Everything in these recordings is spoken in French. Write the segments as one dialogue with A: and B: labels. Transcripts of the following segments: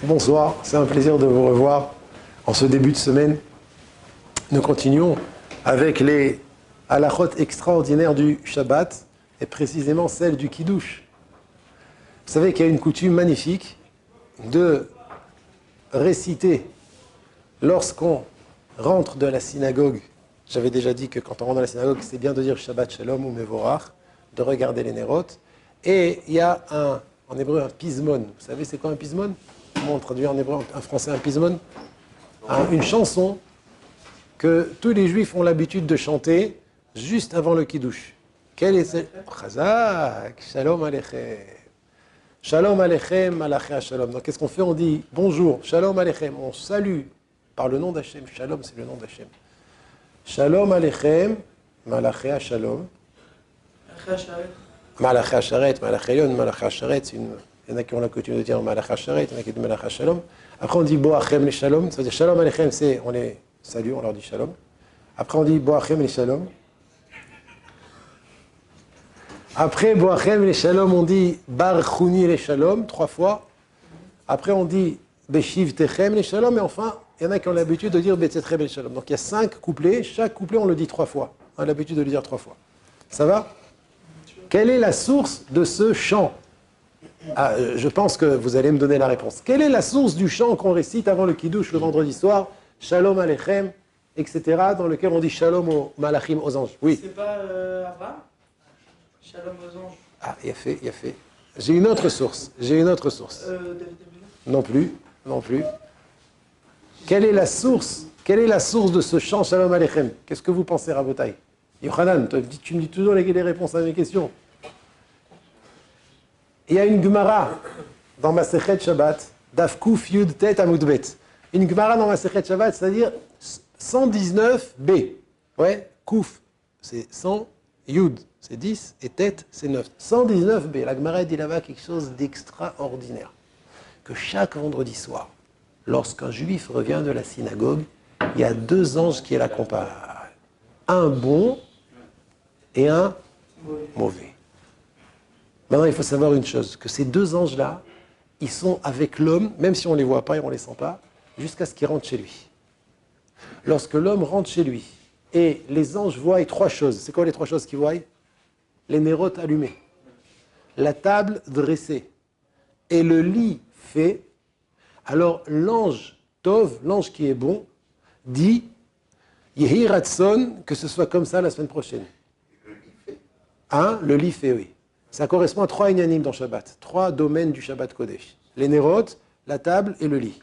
A: Bonsoir, c'est un plaisir de vous revoir en ce début de semaine. Nous continuons avec les halachot extraordinaires du Shabbat et précisément celle du Kiddush. Vous savez qu'il y a une coutume magnifique de réciter lorsqu'on rentre de la synagogue. J'avais déjà dit que quand on rentre dans la synagogue, c'est bien de dire Shabbat Shalom ou Mevorach, de regarder les nérotes. Et il y a en hébreu un pismon. Vous savez c'est quoi un pismon? Comment on traduit en hébreu, en français, un pismon? Une chanson que tous les juifs ont l'habitude de chanter juste avant le kiddush. Quelle est cette? Chazak, shalom aleichem. Shalom aleichem, malaché shalom. Donc qu'est-ce qu'on fait? On dit bonjour, shalom aleichem. On salue par le nom d'Hachem. Shalom, c'est le nom d'Hachem. Shalom aleichem, malaché shalom. Malaché sharet, malaché yon, malaché sharet, c'est une... Il y en a qui ont la coutume de dire Malach HaSharet, il y en a qui disent Malach HaShalom. Après on dit Boachem les Shalom, ça veut dire Shalom Aleichem, c'est on les salue, on leur dit Shalom. Après on dit Boachem les Shalom. Après Boachem les Shalom, on dit Barchouni les Shalom, 3 fois. Après on dit Beshiv Techem les Shalom, et enfin, il y en a qui ont l'habitude de dire Betzetchem les Shalom. Donc il y a 5 couplets, chaque couplet on le dit 3 fois. On a l'habitude de le dire 3 fois. Ça va? Quelle est la source de ce chant? Je pense que vous allez me donner la réponse. Quelle est la source du chant qu'on récite avant le Kiddush le vendredi soir, Shalom Aleichem, etc., dans lequel on dit Shalom aux Malachim, aux anges? Oui.
B: C'est pas Abraham? Shalom aux anges.
A: Ah, il y a fait. J'ai une autre source.
B: David
A: Non plus. Quelle est la source de ce chant Shalom Aleichem? Qu'est-ce que vous pensez, Rabotai? Yochanan, tu me dis toujours les réponses à mes questions. Il y a une Gemara dans Masechet Shabbat, Daf Kuf Yud Tet Amud Bet. Une Gemara dans Masechet Shabbat, c'est-à-dire 119b. Ouais, Kuf, c'est 100, Yud, c'est 10, et Tet, c'est 9. 119b. La Gemara dit là-bas quelque chose d'extraordinaire. Que chaque vendredi soir, lorsqu'un juif revient de la synagogue, il y a 2 anges qui l'accompagnent. Un bon et un mauvais. Maintenant, il faut savoir une chose, que ces 2 anges-là, ils sont avec l'homme, même si on ne les voit pas et on ne les sent pas, jusqu'à ce qu'ils rentrent chez lui. Lorsque l'homme rentre chez lui, et les anges voient 3 choses. C'est quoi les 3 choses qu'ils voient? Les nérotes allumés, la table dressée, et le lit fait. Alors l'ange Tov, l'ange qui est bon, dit « Yehi Ratson » que ce soit comme ça la semaine prochaine. Le lit fait, oui. Ça correspond à 3 inyanim dans Shabbat, 3 domaines du Shabbat Kodesh. Les nérotes, la table et le lit.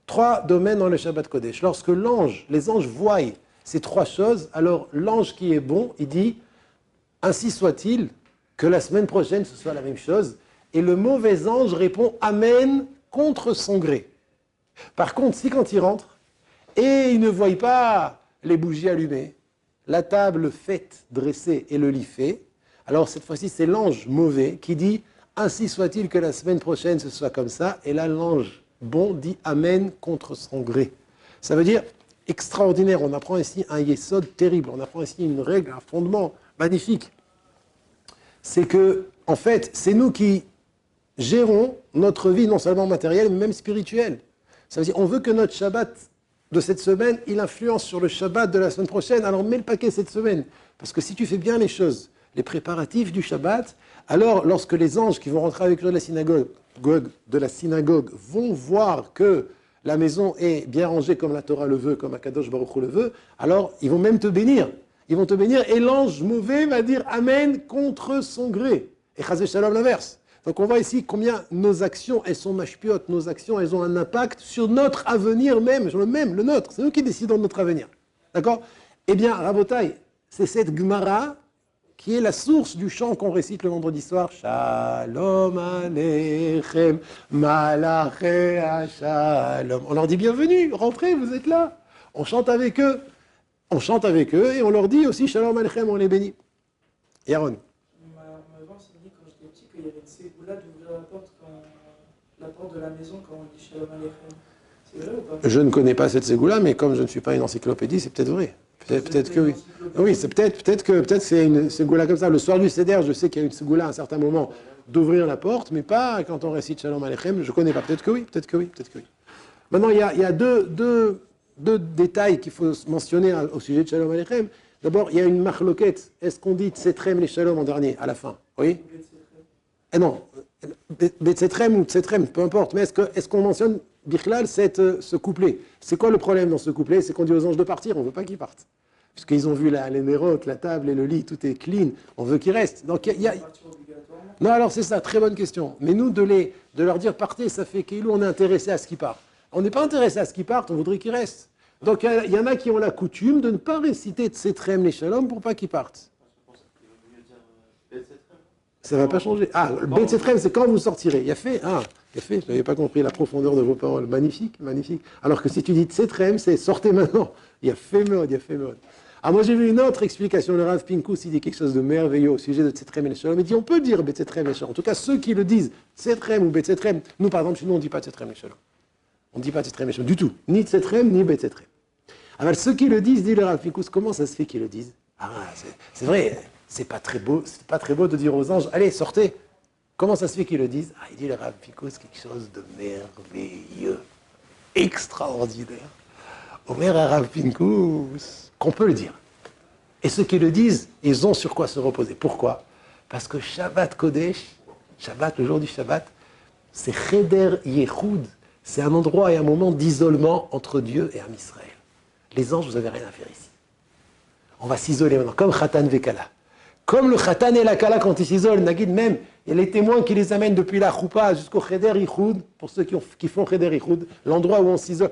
A: 3 domaines dans le Shabbat Kodesh. Lorsque les anges voient ces 3 choses, alors l'ange qui est bon, il dit « Ainsi soit-il, que la semaine prochaine ce soit la même chose ». Et le mauvais ange répond « Amen » contre son gré. Par contre, si quand il rentre, et il ne voit pas les bougies allumées, la table faite, dressée et le lit fait, alors cette fois-ci, c'est l'ange mauvais qui dit « Ainsi soit-il que la semaine prochaine ce soit comme ça ». Et là, l'ange bon dit « Amen » contre son gré. Ça veut dire extraordinaire. On apprend ici un yesod terrible. On apprend ici une règle, un fondement magnifique. C'est que, en fait, c'est nous qui gérons notre vie, non seulement matérielle, mais même spirituelle. Ça veut dire on veut que notre Shabbat de cette semaine, il influence sur le Shabbat de la semaine prochaine. Alors mets le paquet cette semaine. Parce que si tu fais bien les choses, les préparatifs du Shabbat, alors lorsque les anges qui vont rentrer avec toi de la synagogue vont voir que la maison est bien rangée comme la Torah le veut, comme Akadosh Baruch Hu le veut, alors ils vont même te bénir. Ils vont te bénir et l'ange mauvais va dire Amen contre son gré. Et Chazé Shalom l'inverse. Donc on voit ici combien nos actions, elles sont mashpiot, nos actions, elles ont un impact sur notre avenir même, le nôtre. C'est nous qui décidons de notre avenir. D'accord? Eh bien, Rabotai, c'est cette Gemara qui est la source du chant qu'on récite le vendredi soir. Shalom Aleichem, Malaché Shalom. On leur dit bienvenue, rentrez, vous êtes là. On chante avec eux. Et on leur dit aussi Shalom Aleichem, on les bénit. Yaron.
B: Avant, ça me dit quand j'étais petit qu'il y avait une ségoula d'ouvrir la porte de la maison quand on dit Shalom Aleichem. C'est vrai ou pas?
A: Je ne connais pas cette ségoula, mais comme je ne suis pas une encyclopédie, c'est peut-être vrai. Peut-être que oui. Oui, c'est peut-être que c'est une segoula comme ça. Le soir du Seder, je sais qu'il y a une segoula à un certain moment d'ouvrir la porte, mais pas quand on récite Shalom Aleichem. Je ne connais pas. Peut-être que oui, peut-être que oui, peut-être que oui. Maintenant, il y a deux détails qu'il faut mentionner au sujet de Shalom Aleichem. D'abord, il y a une marloquette. Est-ce qu'on dit Tsetrem les Shalom en dernier, à la fin? Oui? Eh non, Betsetrem ou Tsetrem, peu importe. Mais est-ce qu'on mentionne Bichlal ce couplet? C'est quoi le problème dans ce couplet? C'est qu'on dit aux anges de partir, on ne veut pas qu'ils partent. Puisqu'ils ont vu les nérotes, la table et le lit, tout est clean, on veut qu'ils restent. Donc il y a... Non, alors c'est ça, très bonne question. Mais nous, de leur dire partez, ça fait qu'Ilou, on est intéressé à ce qu'ils partent. On n'est pas intéressé à ce qu'ils partent, on voudrait qu'ils restent. Donc il y en a qui ont la coutume de ne pas réciter Tsetrem les Shalom pour pas qu'ils partent. Ça ne va pas changer. Ah, Betsetrem, c'est quand vous sortirez. Il y a fait, je n'avais pas compris la profondeur de vos paroles. Magnifique, magnifique. Alors que si tu dis Tsetrem, c'est sortez maintenant. Il y a fait mode, il y a fait mode. Alors moi j'ai vu une autre explication. Le Rav Pinkus, il dit quelque chose de merveilleux au sujet de Tsetrem et les Shalom. Il dit on peut dire Betsetrem et les Shalom. En tout cas, ceux qui le disent, Tsetrem ou Betsetrem, nous par exemple, chez nous, on ne dit pas Tsetrem et les Shalom. On ne dit pas Tsetrem et les Shalom du tout. Ni Tsetrem, ni Betsetrem. Alors ceux qui le disent, dit le Rav Pinkus, comment ça se fait qu'ils le disent? Ah, c'est vrai. C'est pas très beau de dire aux anges, allez, sortez. Comment ça se fait qu'ils le disent? Ah, il dit le Rav Pinkus quelque chose de merveilleux, extraordinaire. Omer Rav Pinkus, qu'on peut le dire. Et ceux qui le disent, ils ont sur quoi se reposer. Pourquoi? Parce que Shabbat Kodesh, Shabbat, le jour du Shabbat, c'est Cheder Yehoud. C'est un endroit et un moment d'isolement entre Dieu et Am Israël. Les anges, vous n'avez rien à faire ici. On va s'isoler maintenant, comme Khatan Vekala. Comme le Khatan et la Kala quand ils s'isolent, Nagid même, il y a les témoins qui les amènent depuis la Choupa jusqu'au Cheder Yichud, pour ceux qui font Cheder Yichud, l'endroit où on s'isole.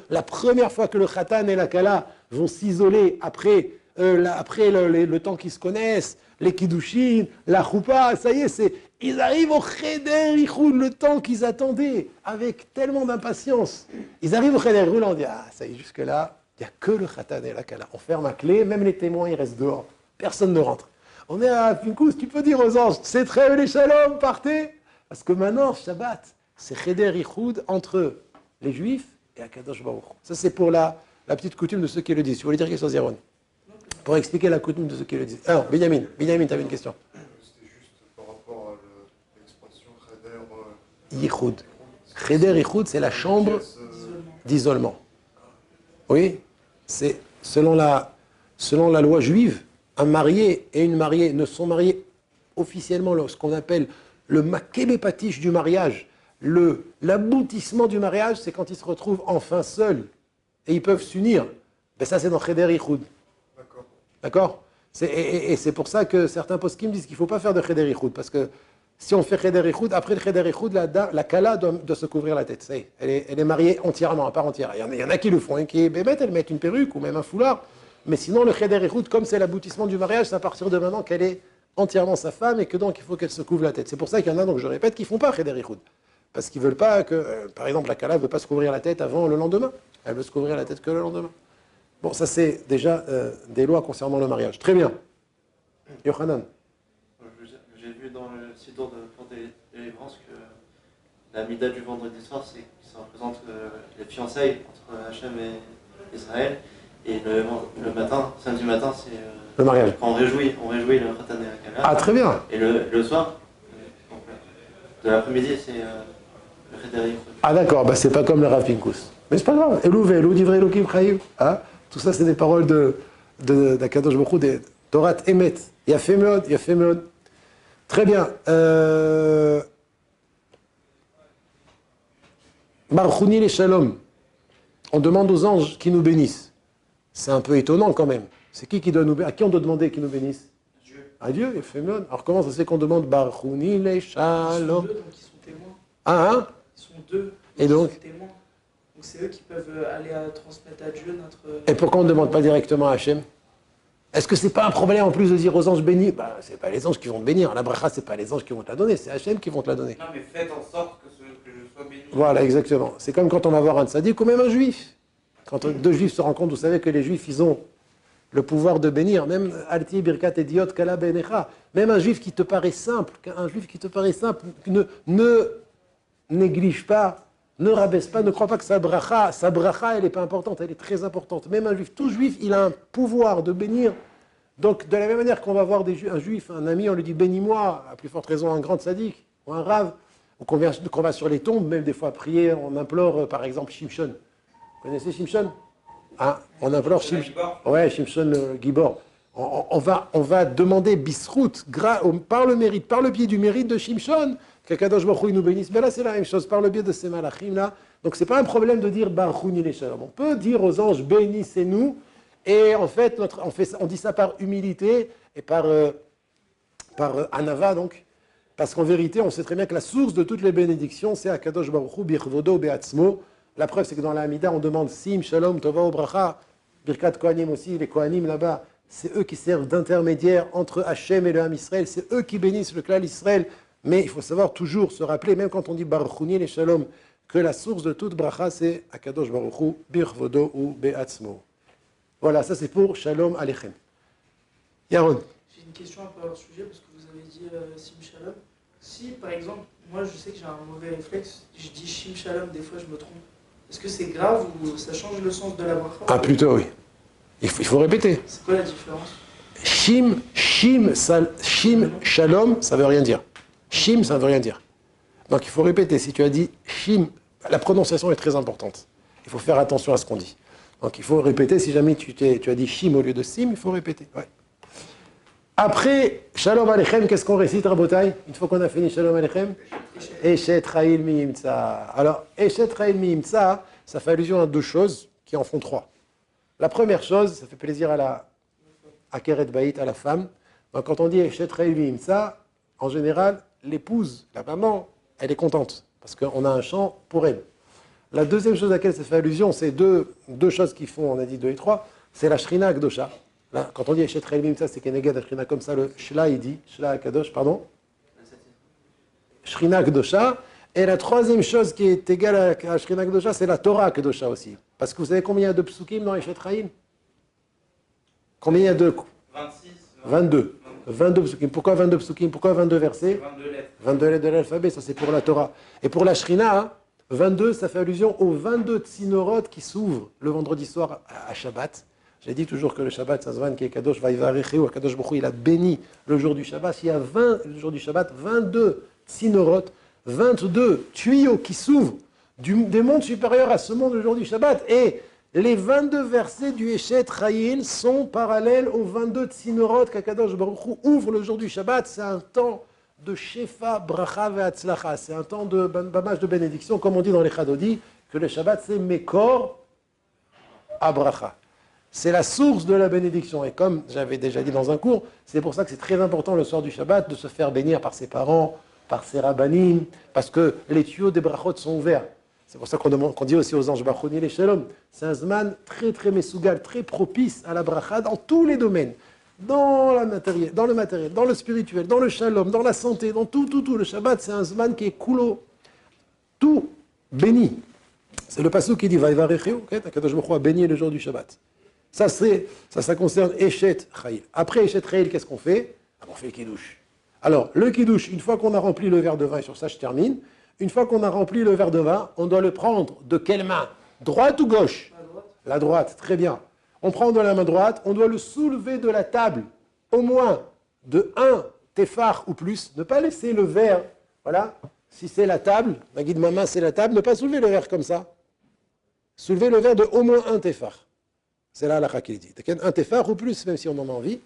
A: La première fois que le Khatan et la Kala vont s'isoler après le temps qu'ils se connaissent, les Kiddushin, la Choupa, ça y est, ils arrivent au Cheder Yichud, le temps qu'ils attendaient, avec tellement d'impatience. Ils arrivent au Cheder Yichud, on dit, ça y est, jusque-là, il n'y a que le Khatan et la Kala. On ferme la clé, même les témoins, ils restent dehors. Personne ne rentre. On est à Pinkus, tu peux dire aux anges, c'est très les Shalom, partez. Parce que maintenant, Shabbat, c'est Cheder Yichud entre les Juifs et Akadosh Baruch. Ça, c'est pour la petite coutume de ceux qui le disent. Tu voulais dire quelque chose, Yaron? Pour expliquer la coutume de ceux qui le disent. Alors, Benjamin, tu avais une question.
C: C'était juste par rapport à l'expression Cheder
A: Yichud. Cheder Yichud, c'est la chambre d'isolement. Oui, c'est selon la loi juive. Un marié et une mariée ne sont mariés officiellement ce qu'on appelle le makébépatiche du mariage. L'aboutissement du mariage, c'est quand ils se retrouvent enfin seuls et ils peuvent s'unir. Ben ça, c'est dans Cheder Yichud. D'accord. Et c'est pour ça que certains poskim disent qu'il ne faut pas faire de Cheder Yichud. Parce que si on fait Cheder Yichud, après le Cheder Yichud, la Kala doit se couvrir la tête. Elle est mariée entièrement, à part entière. Il y en a qui le font, qui elles mettent une perruque ou même un foulard. Mais sinon, le Cheder Yichud, comme c'est l'aboutissement du mariage, c'est à partir de maintenant qu'elle est entièrement sa femme et que donc il faut qu'elle se couvre la tête. C'est pour ça qu'il y en a, donc je répète, qui ne font pas Cheder Yichud. Parce qu'ils ne veulent pas que, par exemple, la Kala ne veut pas se couvrir la tête avant le lendemain. Elle veut se couvrir la tête que le lendemain. Bon, ça c'est déjà des lois concernant le mariage. Très bien. Yochanan.
D: J'ai vu dans le Sidour de Port des Délivrances que la Mida du vendredi soir, ça représente les fiançailles entre Hachem et Israël. Et le matin, samedi matin, c'est
A: le mariage.
D: Quand on réjouit le Khatan et la Kala.
A: Ah, très bien.
D: Et le soir, de l'après-midi, c'est le Cheder Yichud.
A: Ah d'accord, bah, c'est pas comme le Rav Pinkus. Mais c'est pas grave. Elou ve'elou divrei Elokim chayim. Tout ça, c'est des paroles d'Akadosh Baruch Hu, des Torah Emet. Yafé meod. Très bien. Baruchuni les Shalom. On demande aux anges qui nous bénissent. C'est un peu étonnant quand même. C'est qui doit nous bénir? À qui on doit demander qu'ils nous bénissent?
D: Dieu.
A: À Dieu, il fait mieux. Alors comment ça se fait qu'on demande Baruchuni les Shalom?
B: Ils sont deux, donc ils sont témoins.
A: Hein?
B: Ils sont deux.
A: Et donc?
B: Ils sont témoins. Donc c'est eux qui peuvent aller transmettre à Dieu notre...
A: Et pourquoi on ne demande pas directement à Hachem? Est-ce que c'est pas un problème en plus de dire aux anges bénis? C'est pas les anges qui vont te bénir. La bracha, c'est pas les anges qui vont te la donner, c'est Hachem qui vont te la donner.
E: Non, mais faites en sorte que je sois béni.
A: Voilà, exactement. C'est comme quand on va voir un tzaddik ou même un juif. Quand deux juifs se rencontrent, vous savez que les juifs, ils ont le pouvoir de bénir. Même Alti Birkat Ediot Kala Benecha. Même un juif qui te paraît simple, ne néglige pas Ne rabaisse pas, ne crois pas que sa bracha, elle n'est pas importante, elle est très importante. Même un juif, tout juif, il a un pouvoir de bénir. Donc, de la même manière qu'on va voir un juif, un ami, on lui dit bénis-moi, à plus forte raison un grand sadique, ou un rave, ou qu'on va sur les tombes, même des fois prier, on implore par exemple Shimshon. Vous connaissez Shimshon? Ah, on implore Shimshon. Ouais, Shimshon Gibor. On va demander bisrout, par le mérite, par le biais du mérite de Shimshon, que Kadosh Baruch Hu nous bénisse. Mais là, c'est la même chose, par le biais de ces malachim là. Donc, c'est pas un problème de dire Baruch Hu ni Shalom. On peut dire aux anges bénissez-nous. Et en fait, on dit ça par humilité et par anava, donc. Parce qu'en vérité, on sait très bien que la source de toutes les bénédictions, c'est Akadosh Baruch Hu, Birvodo, Be'atzmo. La preuve, c'est que dans la Hamida, on demande Sim, Shalom, Tova, Bracha, Birkat Kohanim aussi, les Kohanim là-bas, c'est eux qui servent d'intermédiaires entre Hachem et le Ham Israël, c'est eux qui bénissent le clan Israël. Mais il faut savoir toujours se rappeler, même quand on dit Baruch Hu et Shalom, que la source de toute Bracha, c'est Akadosh Baruch Hu, Birvodo ou Be'atzmo. Voilà, ça c'est pour Shalom Aleichem. Yaron.
B: J'ai une question un peu hors sujet, parce que vous avez dit Sim Shalom. Si, par exemple, moi je sais que j'ai un mauvais réflexe, je dis Shim Shalom, des fois je me trompe. Est-ce que c'est grave ou ça change le sens de la bracha?
A: Ah, plutôt oui. Il faut répéter.
B: C'est quoi la différence?
A: Shim, Shalom, ça veut rien dire. Shim, ça veut rien dire. Donc il faut répéter. Si tu as dit Shim, la prononciation est très importante. Il faut faire attention à ce qu'on dit. Donc il faut répéter. Si jamais tu as dit Shim au lieu de Sim, il faut répéter. Ouais. Après, Shalom Aleichem, qu'est-ce qu'on récite, Rabotai? Une fois qu'on a fini Shalom Aleichem? Eshet Chayil Miimtsa. Alors, Eshet Chayil Miimtsa, ça fait allusion à deux choses qui en font trois. La première chose, ça fait plaisir à Keret Baït, à la femme. Donc, quand on dit Eshet Chayil Miimtsa, en général, l'épouse, la maman, elle est contente parce qu'on a un chant pour elle. La deuxième chose à laquelle ça fait allusion, c'est deux choses qui font, on a dit deux et trois, c'est la Shrina Akdosha. Là, quand on dit Eshet Chayil Miimtsa, c'est Keneged Shrina comme ça, le Shla, il dit, Shla Akadosh, pardon. Shrina Akdosha. Et la troisième chose qui est égale à Shrina Akdosha, c'est la Torah Akdosha aussi. Parce que vous savez combien il y a de psukim dans Eshet Chayil? Combien il y a de
E: 26.
A: 22. 22 psukim. Pourquoi 22 psukim? Pourquoi 22 versets?
E: 22 lettres.
A: 22 lettres de l'alphabet, ça c'est pour la Torah. Et pour la Shrina, 22, ça fait allusion aux 22 tsinoroth qui s'ouvrent le vendredi soir à Shabbat. J'ai dit toujours que le Shabbat, ça se vanne qui est Kadosh Vaïvarecheu, Kadosh Baruch Hu, il a béni le jour du Shabbat. Il y a le jour du Shabbat, 22 tsinoroth, 22 tuyaux qui s'ouvrent des mondes supérieurs à ce monde le jour du Shabbat. Et les 22 versets du Eshet Chayil sont parallèles aux 22 tsinoroth qu'Akadosh Baruch Hu ouvre le jour du Shabbat. C'est un temps de Shefa, Bracha ve'atzlacha. C'est un temps de bamage de bénédiction, comme on dit dans les Chadodi, que le Shabbat c'est Mekor à Bracha. C'est la source de la bénédiction. Et comme j'avais déjà dit dans un cours, c'est pour ça que c'est très important le soir du Shabbat de se faire bénir par ses parents, par ses rabbanim, parce que les tuyaux des brachot sont ouverts. C'est pour ça qu'on dit aussi aux anges Baruch Hu et Shalom. C'est un zman très très mesougal, très propice à la bracha dans tous les domaines. Dans le matériel, dans le spirituel, dans le shalom, dans la santé, dans tout. Le Shabbat, c'est un zman qui est coulo, tout béni. C'est le passage qui dit Vaïvarecheu, Kadosh Baruch Hu a béni le jour du Shabbat. Ça concerne Eshet Chayil. Après Eshet Chayil, qu'est-ce qu'on fait? On fait le kiddush. Alors, le kiddush, une fois qu'on a rempli le verre de vin, et sur ça je termine, une fois qu'on a rempli le verre de vin, on doit le prendre de quelle main? Droite ou gauche? La droite, très bien. On prend de la main droite, on doit le soulever de la table, au moins de 1 téphar ou plus. Ne pas laisser le verre, voilà, si c'est la table, la guide ma main c'est la table, ne pas soulever le verre comme ça. Soulever le verre de au moins 1 téphar. C'est là la qui dit. Un téphar ou plus, même si on en a envie.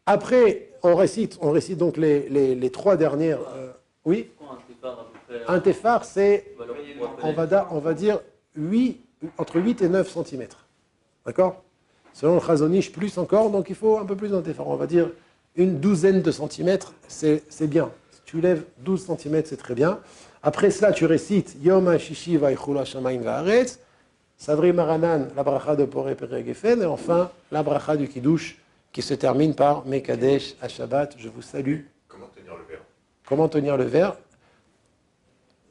A: Après, on récite donc les trois dernières. Oui. Un téphar, c'est, on va dire, entre 8 et 9 cm. D'accord? Selon le Chazonish, plus encore, donc il faut un peu plus d'un téphar. On va dire une douzaine de centimètres, c'est bien. Si tu lèves 12 cm, c'est très bien. Après cela, tu récites Yom HaShishi Vaychulu HaShamayim Va'aretz. Savri Maranan, la bracha de Poré Pere Geffen, et enfin la bracha du Kiddush qui se termine par Mekadesh à Shabbat. Je vous salue.
C: Comment tenir le verre?
A: Comment tenir le verre?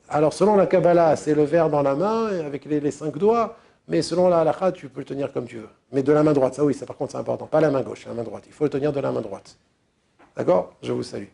A: Alors selon la Kabbalah, c'est le verre dans la main avec les 5 doigts, mais selon la halakha, tu peux le tenir comme tu veux. Mais de la main droite, ça oui, ça par contre c'est important. Pas la main gauche, la main droite. Il faut le tenir de la main droite. D'accord? Je vous salue.